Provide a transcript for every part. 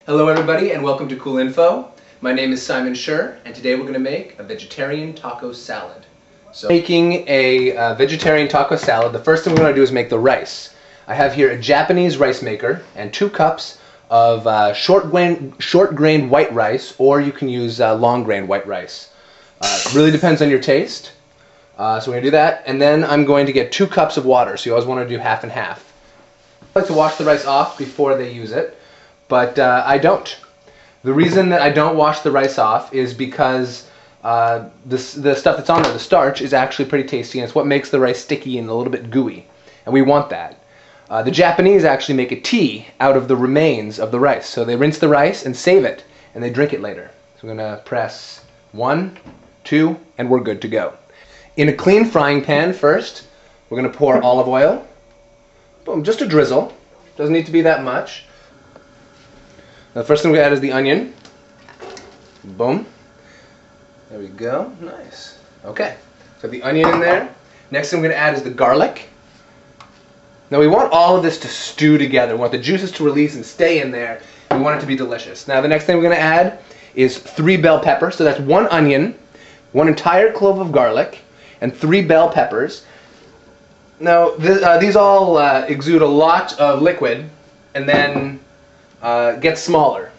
Hello everybody and welcome to Cool Info. My name is Simon Schur and today we're going to make a vegetarian taco salad. So making a vegetarian taco salad, the first thing we're going to do is make the rice. I have here a Japanese rice maker and 2 cups of short grain white rice, or you can use long grain white rice. It really depends on your taste. So we're going to do that, and then I'm going to get 2 cups of water, so you always want to do half and half. I like to wash the rice off before they use it. But I don't. The reason that I don't wash the rice off is because the stuff that's on there, the starch, is actually pretty tasty, and it's what makes the rice sticky and a little bit gooey, and we want that. The Japanese actually make a tea out of the remains of the rice, so they rinse the rice and save it, and they drink it later. So we're going to press 1, 2, and we're good to go. In a clean frying pan first, we're going to pour olive oil. Boom, just a drizzle. Doesn't need to be that much. The first thing we add is the onion. Boom. There we go. Nice. Okay. So the onion in there. Next thing we're going to add is the garlic. Now we want all of this to stew together. We want the juices to release and stay in there. We want it to be delicious. Now the next thing we're going to add is 3 bell peppers. So that's 1 onion, 1 entire clove of garlic, and 3 bell peppers. Now these all exude a lot of liquid and then gets smaller.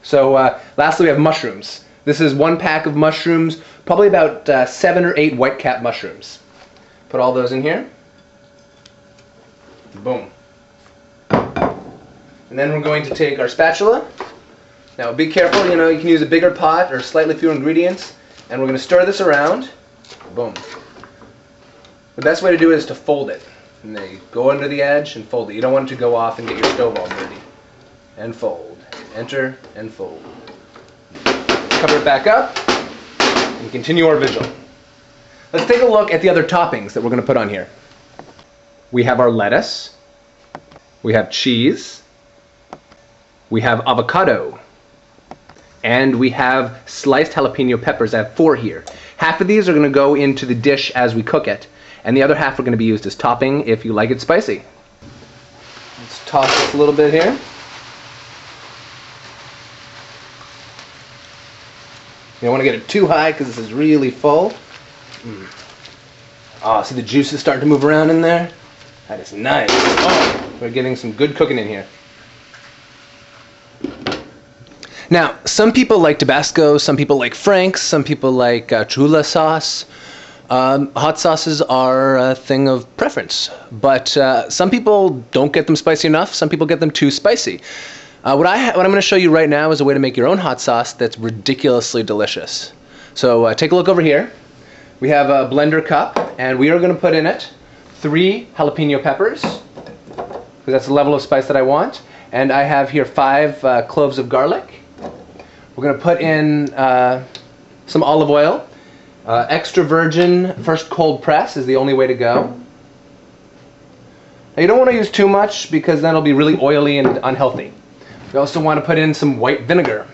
So lastly we have mushrooms. This is 1 pack of mushrooms, probably about 7 or 8 white cap mushrooms. Put all those in here. Boom. And then we're going to take our spatula. Now be careful, you can use a bigger pot or slightly fewer ingredients, and we're going to stir this around. Boom. The best way to do it is to fold it. And then you go under the edge and fold it. You don't want it to go off and get your stove all dirty. And fold. Enter and fold. Cover it back up and continue our vigil. Let's take a look at the other toppings that we're going to put on here. We have our lettuce. We have cheese. We have avocado. And we have sliced jalapeno peppers. I have 4 here. Half of these are going to go into the dish as we cook it, and the other half are going to be used as topping if you like it spicy. Let's toss this a little bit here. You don't want to get it too high because this is really full. Oh, see the juices starting to move around in there? That is nice. Oh, we're getting some good cooking in here. Now, some people like Tabasco, some people like Frank's, some people like Cholula sauce. Hot sauces are a thing of preference, but some people don't get them spicy enough. Some people get them too spicy. What I'm going to show you right now is a way to make your own hot sauce that's ridiculously delicious. So take a look over here. We have a blender cup, and we are going to put in it 3 jalapeno peppers, because that's the level of spice that I want. And I have here 5 cloves of garlic. We're going to put in some olive oil. Extra virgin, first cold press is the only way to go. Now you don't want to use too much because then it'll be really oily and unhealthy. We also want to put in some white vinegar.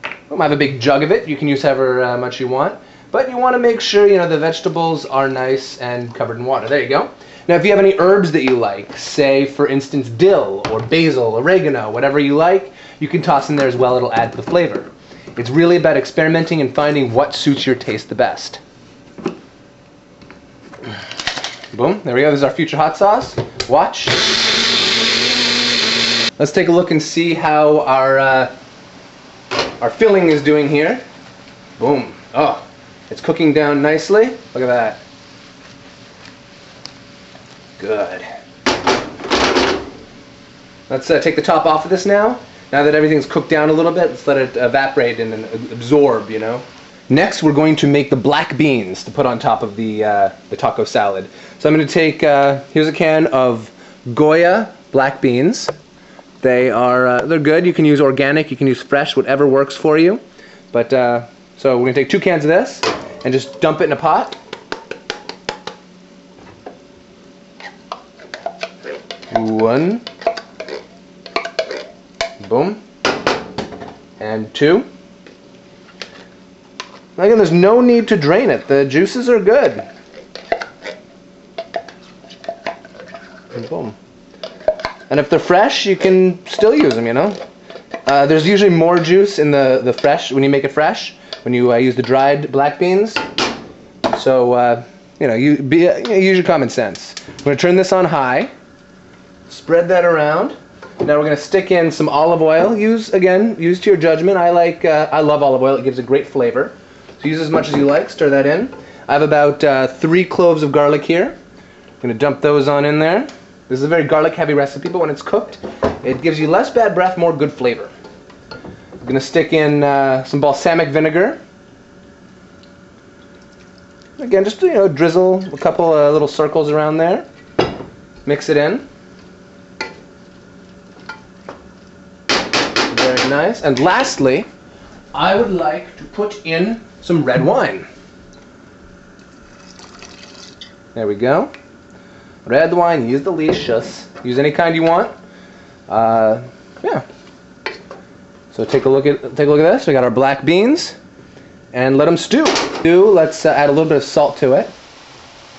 I have a big jug of it. You can use however much you want. But you want to make sure the vegetables are nice and covered in water. There you go. Now if you have any herbs that you like, say for instance dill or basil, oregano, whatever you like, you can toss in there as well. It'll add to the flavor. It's really about experimenting and finding what suits your taste the best. Boom, there we go. This is our future hot sauce. Watch. Let's take a look and see how our filling is doing here. Boom. Oh, it's cooking down nicely. Look at that. Good. Let's take the top off of this now. Now that everything's cooked down a little bit, let's let it evaporate and absorb, Next, we're going to make the black beans to put on top of the taco salad. So I'm going to take, here's a can of Goya black beans. They're good. You can use organic, you can use fresh, whatever works for you. But, so we're going to take 2 cans of this and just dump it in a pot. 1. Boom. And 2. Again, there's no need to drain it. The juices are good. And boom. And if they're fresh, you can still use them, There's usually more juice in the fresh, when you make it fresh, when you use the dried black beans. So, use your common sense. I'm going to turn this on high, spread that around. Now we're going to stick in some olive oil. Use to your judgment. I love olive oil. It gives a great flavor. So use as much as you like. Stir that in. I have about 3 cloves of garlic here. I'm going to dump those on in there. This is a very garlic heavy recipe, but when it's cooked, it gives you less bad breath, more good flavor. I'm going to stick in some balsamic vinegar. Again, just drizzle a couple little circles around there. Mix it in. Very nice. And lastly, I would like to put in some red wine. There we go. Red wine, use delicious. Use any kind you want. Yeah. So take a look at this. We got our black beans, and let them stew. Let's add a little bit of salt to it.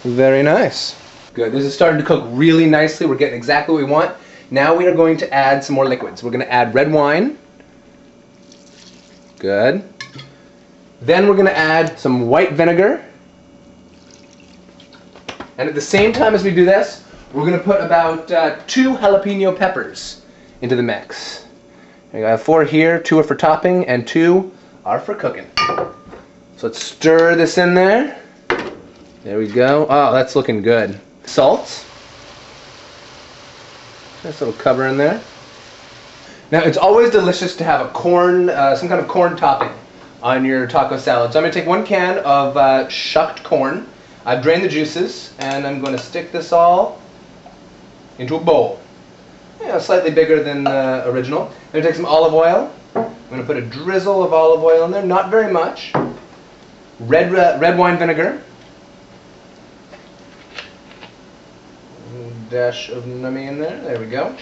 Very nice. Good. This is starting to cook really nicely. We're getting exactly what we want. Now we are going to add some more liquids. We're going to add red wine. Good. Then we're going to add some white vinegar. And at the same time as we do this, we're going to put about 2 jalapeno peppers into the mix. I have 4 here, 2 are for topping, and 2 are for cooking. So let's stir this in there. There we go. Oh, that's looking good. Salt. Nice little cover in there. Now, it's always delicious to have a corn, some kind of corn topping on your taco salad. So I'm going to take 1 can of shucked corn. I've drained the juices, and I'm going to stick this all into a bowl. Slightly bigger than the original. I'm going to take some olive oil. I'm going to put a drizzle of olive oil in there, not very much. Red wine vinegar. A dash of nummy in there. There we go.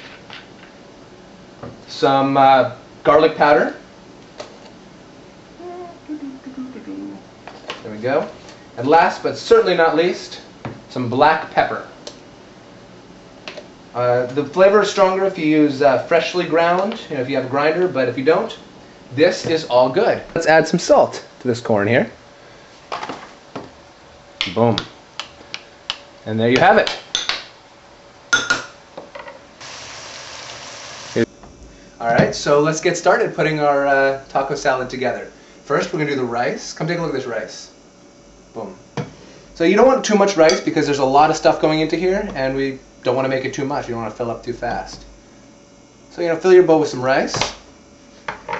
Some garlic powder. There we go. And last but certainly not least, some black pepper. The flavor is stronger if you use freshly ground, if you have a grinder, but if you don't, this is all good. Let's add some salt to this corn here. Boom. And there you have it. Alright, so let's get started putting our taco salad together. First, we're going to do the rice. Come take a look at this rice. Boom. So you don't want too much rice because there's a lot of stuff going into here, and we don't want to make it too much. You don't want to fill up too fast. So, fill your bowl with some rice.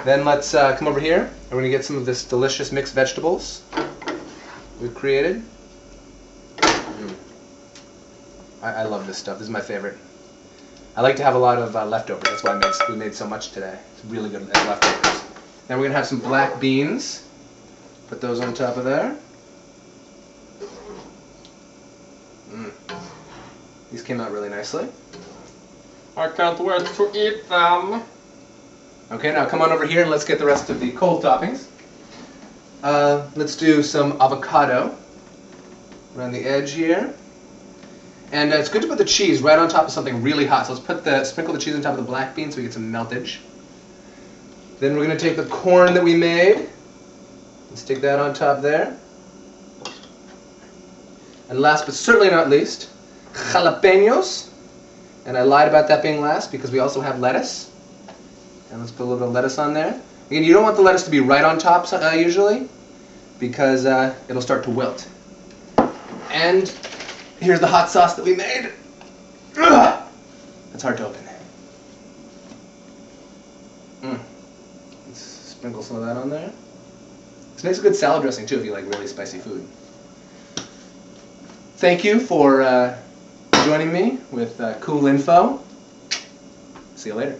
Then let's come over here, and we're going to get some of this delicious mixed vegetables we've created. I love this stuff. This is my favorite. I like to have a lot of leftovers. That's why we made so much today. It's really good as leftovers. Then we're going to have some black beans. Put those on top of there. These came out really nicely. I can't wait to eat them. Okay, now come on over here and let's get the rest of the cold toppings. Let's do some avocado around the edge here. And it's good to put the cheese right on top of something really hot. So let's sprinkle the cheese on top of the black beans so we get some meltage. Then we're going to take the corn that we made and stick that on top there. And last but certainly not least, jalapenos. And I lied about that being last because we also have lettuce. And let's put a little bit of lettuce on there. Again, you don't want the lettuce to be right on top usually because it'll start to wilt. And here's the hot sauce that we made. Ugh! That's hard to open. Let's sprinkle some of that on there. This makes a good salad dressing too if you like really spicy food. Thank you for joining me with Cool Info. See you later.